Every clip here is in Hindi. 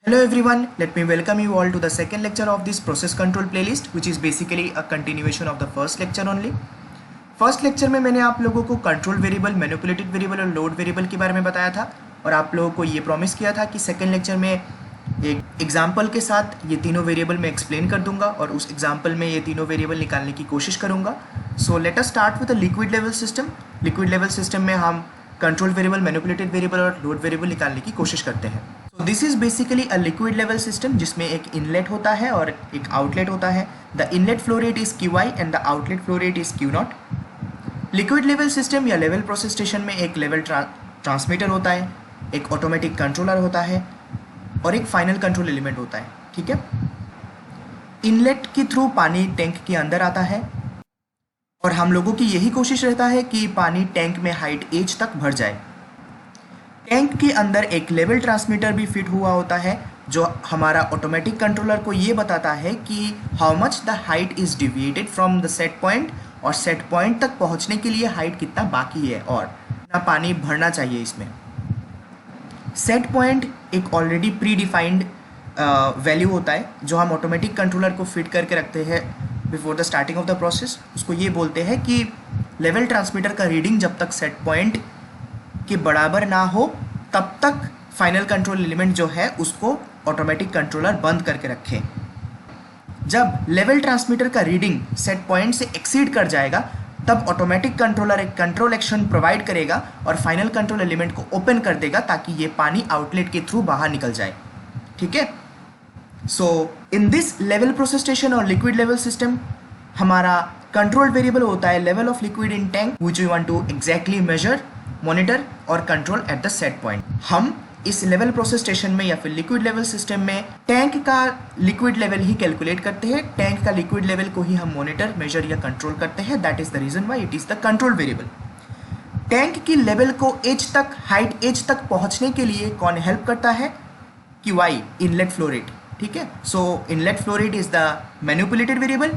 Hello everyone, let me welcome you all to the second lecture of this process control playlist, which is basically a continuation of the first lecture only. First lecture में मैंने आप लोगों को कंट्रोल वेरिएबल, मैनिपुलेटेड वेरिएबल और लोड वेरिएबल के बारे में बताया था और आप लोगों को ये प्रॉमिस किया था कि सेकेंड लेक्चर में एक एग्जाम्पल के साथ ये तीनों वेरिएबल मैं एक्सप्लेन कर दूंगा और उस एग्जाम्पल में ये तीनों वेरिएबल निकालने की कोशिश करूंगा. So let us start with a liquid level system. Liquid level system में हम कंट्रोल वेरिएबल, मैनिपुलेटेड वेरिएबल और लोड वेरिएबल निकालने की कोशिश करते हैं. So this is basically a liquid level system जिसमें एक इनलेट होता है और एक आउटलेट होता है. The inlet flow rate is QI and the outlet flow rate is Q0. Liquid level system या लेवल प्रोसेस स्टेशन में एक लेवल ट्रांसमीटर होता है, एक ऑटोमेटिक कंट्रोलर होता है और एक फाइनल कंट्रोल एलिमेंट होता है. ठीक है. इनलेट के थ्रू पानी टैंक के अंदर आता है और हम लोगों की यही कोशिश रहता है कि पानी टैंक में हाइट एज तक भर जाए. टैंक के अंदर एक लेवल ट्रांसमीटर भी फिट हुआ होता है जो हमारा ऑटोमेटिक कंट्रोलर को ये बताता है कि how much the height is deviated from the set point और सेट पॉइंट तक पहुंचने के लिए हाइट कितना बाकी है और कितना पानी भरना चाहिए इसमें. सेट पॉइंट एक ऑलरेडी प्री डिफाइंड वैल्यू होता है जो हम ऑटोमेटिक कंट्रोलर को फिट करके रखते हैं before the starting of the process. उसको ये बोलते हैं कि लेवल ट्रांसमीटर का रीडिंग जब तक सेट पॉइंट के बराबर ना हो तब तक फाइनल कंट्रोल एलिमेंट जो है उसको ऑटोमेटिक कंट्रोलर बंद करके रखें. जब लेवल ट्रांसमीटर का रीडिंग सेट पॉइंट से एक्सीड कर जाएगा तब ऑटोमेटिक कंट्रोलर एक कंट्रोल एक्शन प्रोवाइड करेगा और फाइनल कंट्रोल एलिमेंट को ओपन कर देगा ताकि ये पानी आउटलेट के थ्रू बाहर निकल जाए. ठीक है. So in this level process station और लिक्विड लेवल सिस्टम हमारा कंट्रोल वेरिएबल होता है level of liquid in tank which we want to exactly measure, monitor और control at the set point. हम इस लेवल प्रोसेस स्टेशन में या फिर लिक्विड लेवल सिस्टम में टैंक का लिक्विड लेवल ही कैलकुलेट करते हैं. टैंक का लिक्विड लेवल को ही हम मॉनिटर, मेजर या कंट्रोल करते हैं. That is the reason why it is the control variable. Tank की लेवल को एज तक, हाइट एज तक पहुंचने के लिए कौन हेल्प करता है? QI, inlet flow rate. ठीक है. So inlet flow rate is the manipulated variable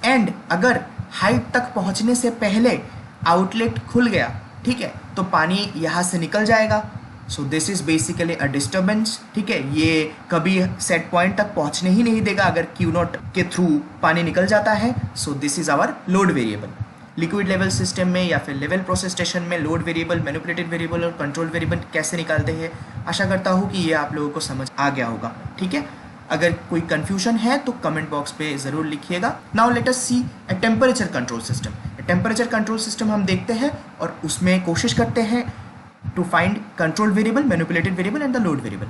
and अगर हाइट तक पहुंचने से पहले आउटलेट खुल गया, ठीक है, तो पानी यहाँ से निकल जाएगा. सो this is basically a disturbance. ठीक है. ये कभी सेट पॉइंट तक पहुँचने ही नहीं देगा अगर Q0 के थ्रू पानी निकल जाता है. So this is our load variable. Liquid level system में या फिर लेवल प्रोसेस स्टेशन में लोड वेरिएबल, मैनिपुलेटेड वेरिएबल और कंट्रोल वेरिएबल कैसे निकालते हैं, आशा करता हूँ कि ये आप लोगों को समझ आ गया होगा. ठीक है. अगर कोई कंफ्यूजन है तो कमेंट बॉक्स पे ज़रूर लिखिएगा. Now let us see a temperature control system. Temperature control system हम देखते हैं और उसमें कोशिश करते हैं to find control variable, manipulated variable and the load variable.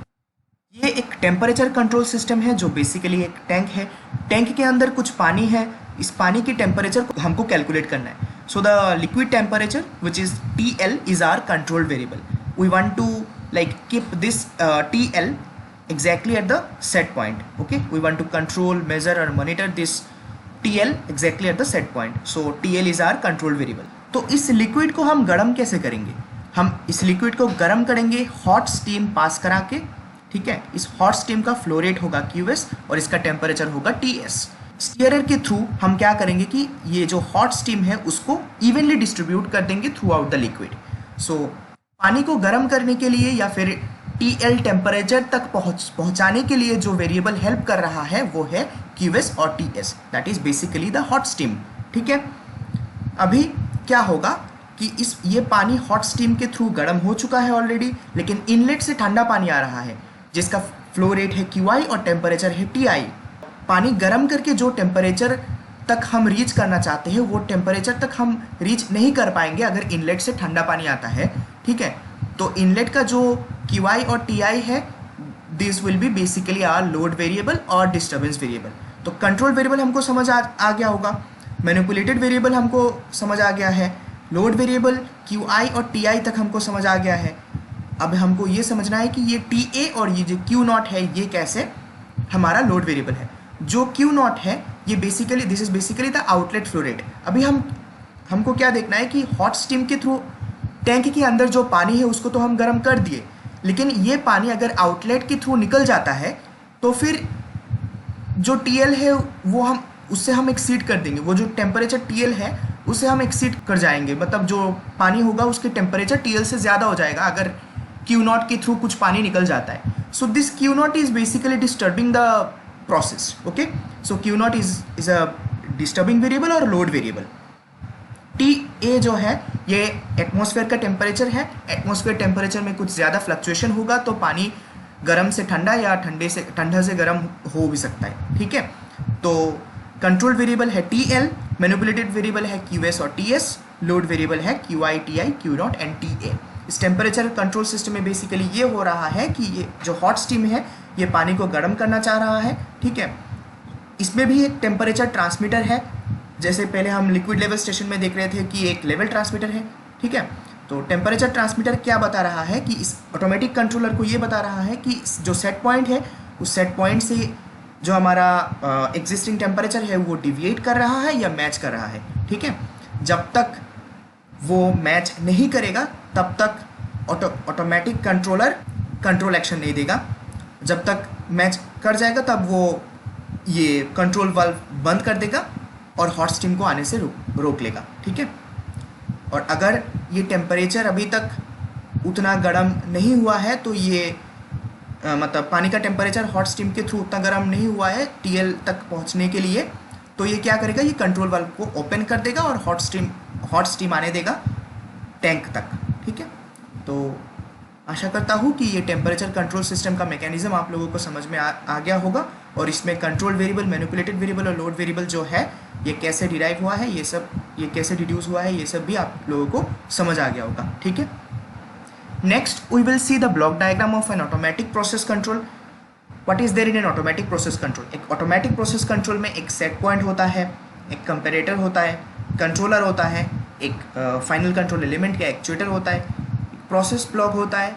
ये एक टेम्परेचर कंट्रोल सिस्टम है जो बेसिकली एक टैंक है. टैंक के अंदर कुछ पानी है. इस पानी की टेम्परेचर को हमको कैलकुलेट करना है. So the liquid temperature which is TL is our control variable. We want to like keep this TL exactly at the set point. Okay, we want to control, measure or monitor this TL exactly at the set point. So TL is our control variable. तो इस लिक्विड को हम गर्म कैसे करेंगे? हम इस लिक्विड को गर्म करेंगे हॉट स्टीम पास करा के. ठीक है. इस हॉट स्टीम का फ्लो रेट होगा QS और इसका टेम्परेचर होगा TS. स्टीयरर के थ्रू हम क्या करेंगे कि ये जो हॉट स्टीम है उसको इवनली डिस्ट्रीब्यूट कर देंगे थ्रू आउट द लिक्विड. सो पानी को गर्म करने के लिए या फिर TL टेम्परेचर तक पहुंचाने के लिए जो वेरिएबल हेल्प कर रहा है वो है QS और TS. That is basically the hot steam. ठीक है. अभी क्या होगा कि ये पानी हॉट स्टीम के थ्रू गर्म हो चुका है ऑलरेडी, लेकिन इनलेट से ठंडा पानी आ रहा है जिसका फ्लो रेट है QI और टेम्परेचर है TI. पानी गर्म करके जो टेम्परेचर तक हम रीच करना चाहते हैं वो टेम्परेचर तक हम रीच नहीं कर पाएंगे अगर इनलेट से ठंडा पानी आता है. ठीक है. तो इनलेट का जो QI और TI है this will be basically our load variable और डिस्टर्बेंस वेरिएबल. तो कंट्रोल वेरिएबल हमको समझ आ गया होगा. मैनिपुलेटेड वेरिएबल हमको समझ आ गया है. लोड वेरिएबल QI और TI तक हमको समझ आ गया है. अब हमको ये समझना है कि ये TA और ये जो Q0 है ये कैसे हमारा लोड वेरिएबल है. जो Q0 है ये basically this is basically the outlet flow rate. अभी हमको क्या देखना है कि हॉट स्टीम के थ्रू टैंक के अंदर जो पानी है उसको तो हम गर्म कर दिए, लेकिन ये पानी अगर आउटलेट के थ्रू निकल जाता है तो फिर जो TL है वो उससे हम एक्सीड कर देंगे. वो जो टेम्परेचर TL है उसे हम एक्सीड कर जाएंगे. मतलब जो पानी होगा उसके टेम्परेचर TL से ज़्यादा हो जाएगा अगर Q0 के थ्रू कुछ पानी निकल जाता है. So this Q naught is basically disturbing the process. Okay, so Q naught is a disturbing variable और load variable. TA जो है ये एटमॉस्फेयर का टेम्परेचर है. एटमॉस्फेयर टेम्परेचर में कुछ ज़्यादा फ्लक्चुएशन होगा तो पानी गर्म से ठंडा या ठंडा से गर्म हो भी सकता है. ठीक है, तो कंट्रोल वेरिएबल है TL, मैनिपुलेटेड वेरिएबल है QS और TS, लोड वेरिएबल है QI, TI, Q not and TA. इस टेम्परेचर कंट्रोल सिस्टम में बेसिकली ये हो रहा है कि ये जो हॉट स्टीम है ये पानी को गर्म करना चाह रहा है. ठीक है, इसमें भी एक टेम्परेचर ट्रांसमीटर है. जैसे पहले हम लिक्विड लेवल स्टेशन में देख रहे थे कि एक लेवल ट्रांसमीटर है. ठीक है, तो टेम्परेचर ट्रांसमीटर क्या बता रहा है कि इस ऑटोमेटिक कंट्रोलर को ये बता रहा है कि जो सेट पॉइंट है उस सेट पॉइंट से जो हमारा एग्जिस्टिंग टेम्परेचर है वो डिविएट कर रहा है या मैच कर रहा है. ठीक है, जब तक वो मैच नहीं करेगा तब तक ऑटोमेटिक कंट्रोलर कंट्रोल एक्शन नहीं देगा. जब तक मैच कर जाएगा तब वो ये कंट्रोल वाल्व बंद कर देगा और हॉट स्टीम को आने से रोक लेगा. ठीक है, और अगर ये टेम्परेचर अभी तक उतना गर्म नहीं हुआ है तो ये मतलब पानी का टेम्परेचर हॉट स्टीम के थ्रू उतना गर्म नहीं हुआ है TL तक पहुंचने के लिए, तो ये क्या करेगा, ये कंट्रोल वाल्व को ओपन कर देगा और हॉट स्टीम आने देगा टैंक तक. ठीक है, तो आशा करता हूँ कि ये टेम्परेचर कंट्रोल सिस्टम का मैकेनिज्म आप लोगों को समझ में आ गया होगा और इसमें कंट्रोल वेरिएबल, मैनिपुलेटेड वेरिएबल और लोड वेरिएबल जो है ये कैसे डिराइव हुआ है, ये कैसे डिड्यूस हुआ है, ये सब भी आप लोगों को समझ आ गया होगा. ठीक है, next we will see the block diagram of an automatic process control. What is there in an automatic process control? एक ऑटोमेटिक प्रोसेस कंट्रोल में एक सेट पॉइंट होता है, एक कंपेरेटर होता है, कंट्रोलर होता है, एक फाइनल कंट्रोल एलिमेंट का एक्चुएटर होता है, एक प्रोसेस ब्लॉक होता है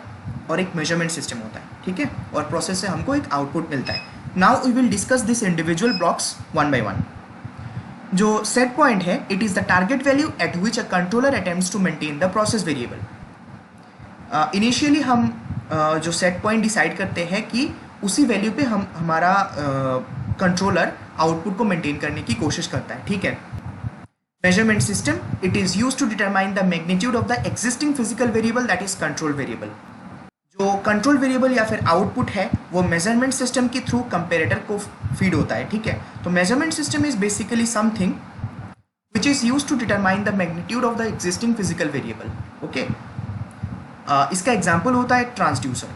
और एक मेजरमेंट सिस्टम होता है. ठीक है, और प्रोसेस से हमको एक आउटपुट मिलता है. Now we will discuss this individual blocks one by one. जो सेट पॉइंट है it is the target value at which a controller attempts to maintain the process variable. Initially हम जो सेट पॉइंट डिसाइड करते हैं कि उसी वैल्यू पे हमारा कंट्रोलर आउटपुट को मेंटेन करने की कोशिश करता है. ठीक है, measurement system it is use to determine the magnitude of the existing physical variable that is control variable. जो कंट्रोल वेरिएबल या फिर आउटपुट है वो मेजरमेंट सिस्टम के थ्रू कंपेरेटर को फीड होता है. ठीक है, तो measurement system is basically something which is use to determine the magnitude of the existing physical variable. Okay, इसका एग्जाम्पल होता है ट्रांसड्यूसर.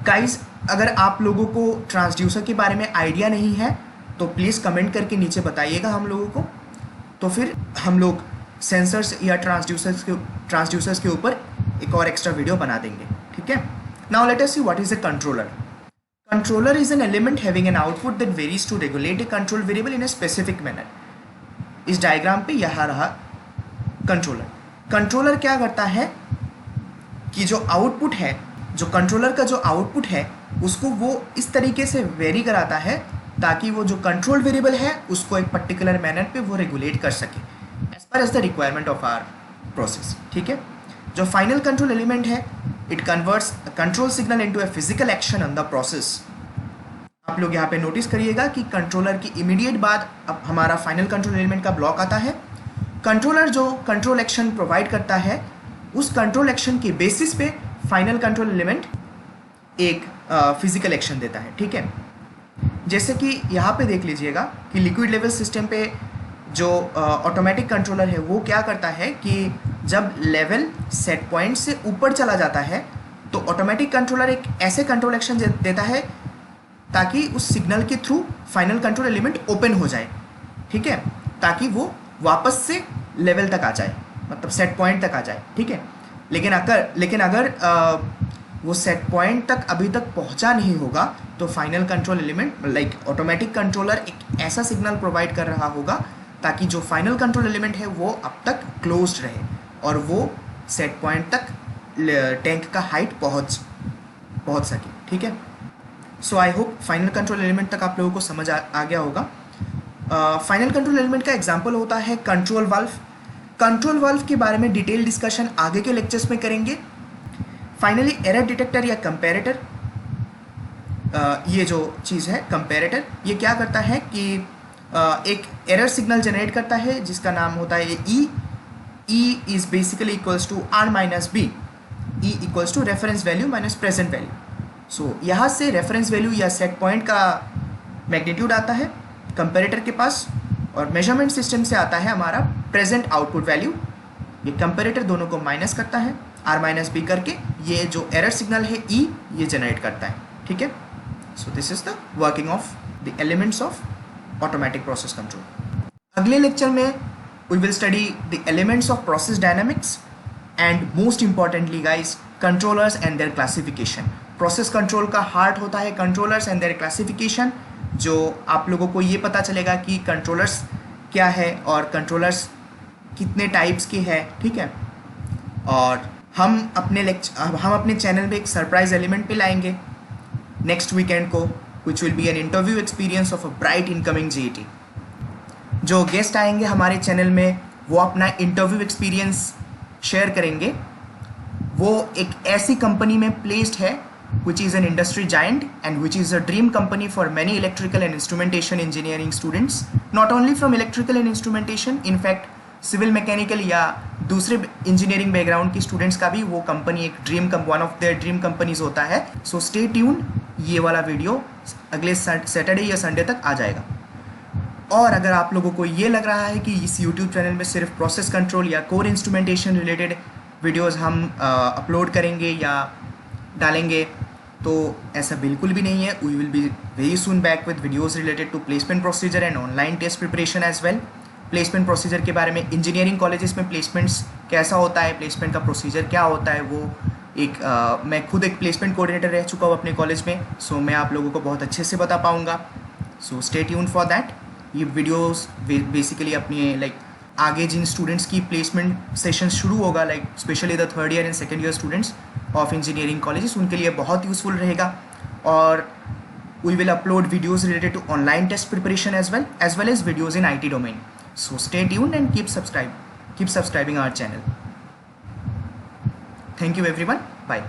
गाइज, अगर आप लोगों को ट्रांसड्यूसर के बारे में आइडिया नहीं है तो प्लीज़ कमेंट करके नीचे बताइएगा हम लोगों को, तो फिर हम लोग सेंसर्स या ट्रांसड्यूसर्स के ऊपर एक और एक्स्ट्रा वीडियो बना देंगे. ठीक है, now let us see what is a controller. Controller is an element having an output that varies to regulate a control variable in a specific manner. इस डायग्राम पे यहाँ रहा कंट्रोलर. कंट्रोलर क्या करता है कि जो आउटपुट है, जो कंट्रोलर का जो आउटपुट है उसको वो इस तरीके से वेरी कराता है ताकि वो जो कंट्रोल वेरिएबल है उसको एक पर्टिकुलर मैनर पे वो रेगुलेट कर सके as per as the requirement of our process. ठीक है, जो फाइनल कंट्रोल एलिमेंट है it converts control signal into a physical action on the process. आप लोग यहाँ पे नोटिस करिएगा कि कंट्रोलर की इमीडिएट बाद अब हमारा फाइनल कंट्रोल एलिमेंट का ब्लॉक आता है. कंट्रोलर जो कंट्रोल एक्शन प्रोवाइड करता है उस कंट्रोल एक्शन के बेसिस पे फाइनल कंट्रोल एलिमेंट एक फिजिकल एक्शन देता है. ठीक है, जैसे कि यहाँ पे देख लीजिएगा कि लिक्विड लेवल सिस्टम पे जो ऑटोमेटिक कंट्रोलर है वो क्या करता है कि जब लेवल सेट पॉइंट से ऊपर चला जाता है तो ऑटोमेटिक कंट्रोलर एक ऐसे कंट्रोल एक्शन देता है ताकि उस सिग्नल के through final control element open हो जाए. ठीक है, ताकि वो वापस से लेवल तक आ जाए, मतलब सेट पॉइंट तक आ जाए. ठीक है, लेकिन अगर वो सेट पॉइंट तक अभी तक पहुंचा नहीं होगा तो final control element like automatic controller एक ऐसा सिग्नल प्रोवाइड कर रहा होगा ताकि जो फाइनल कंट्रोल एलिमेंट है वो अब तक क्लोज्ड रहे और वो सेट पॉइंट तक टैंक का हाइट पहुंच सके. ठीक है, so I hope final control element तक आप लोगों को समझ आ गया होगा. फाइनल कंट्रोल एलिमेंट का एग्जांपल होता है कंट्रोल वाल्व. कंट्रोल वाल्व के बारे में डिटेल डिस्कशन आगे के लेक्चर्स में करेंगे. फाइनली एरर डिटेक्टर या कंपैरेटर, ये जो चीज़ है कंपैरेटर, ये क्या करता है कि एक एरर सिग्नल जनरेट करता है जिसका नाम होता है E. E is basically equals to R minus B. E equals to reference value minus present value. So यहाँ से रेफरेंस वैल्यू या सेट पॉइंट का मैग्नीट्यूड आता है कंपेरेटर के पास, और मेजरमेंट सिस्टम से आता है हमारा प्रेजेंट आउटपुट वैल्यू। ये कंपेरेटर दोनों को माइनस करता है आर माइनस बी करके, ये जो एरर सिग्नल है ई ये जनरेट करता है, ठीक है। So this is the working of the elements of automatic process control. अगले लेक्चर में we will study the elements of process dynamics and most importantly guys controllers and their classification. Process control का हार्ट होता है कंट्रोलर्स एंड देयर क्लासिफिकेशन, जो आप लोगों को ये पता चलेगा कि कंट्रोलर्स क्या है और कंट्रोलर्स कितने टाइप्स के हैं, ठीक है। और हम अपने चैनल में एक सरप्राइज एलिमेंट पे लाएंगे नेक्स्ट वीकेंड को, which will be an interview experience of a bright incoming JET. जो गेस्ट आएंगे हमारे चैनल में वो अपना इंटरव्यू एक्सपीरियंस शेयर करेंगे। वो एक ऐसी कंपनी में प्लेस्ड है which is an industry giant and which is a dream company for many electrical and instrumentation engineering students, not only from electrical and instrumentation, in fact civil mechanical या दूसरे इंजीनियरिंग बैकग्राउंड की स्टूडेंट्स का भी वो कंपनी एक one of their dream companies होता है। सो स्टे ट्यून, ये वाला वीडियो अगले सैटरडे या संडे तक आ जाएगा। और अगर आप लोगों को ये लग रहा है कि इस यूट्यूब चैनल में सिर्फ प्रोसेस कंट्रोल या कोर इंस्ट्रूमेंटेशन रिलेटेड वीडियोज़ हम अपलोड करेंगे या डालेंगे, तो ऐसा बिल्कुल भी नहीं है। We will be very soon back with videos related to placement procedure and online test preparation as well. Placement procedure के बारे में, इंजीनियरिंग कॉलेजेस में प्लेसमेंट्स कैसा होता है, प्लेसमेंट का प्रोसीजर क्या होता है, वो एक मैं खुद एक प्लेसमेंट कोऑर्डिनेटर रह चुका हूँ अपने कॉलेज में, सो मैं आप लोगों को बहुत अच्छे से बता पाऊँगा। So stay tune for that. ये वीडियोज़ बेसिकली अपनी आगे जिन स्टूडेंट्स की प्लेसमेंट सेशन शुरू होगा, specially the third year and second year students of engineering colleges, उनके लिए बहुत यूज़फुल रहेगा। और we will upload videos related to online test preparation as well as videos in IT domain. So stay tuned and keep subscribing our channel. Thank you everyone, bye.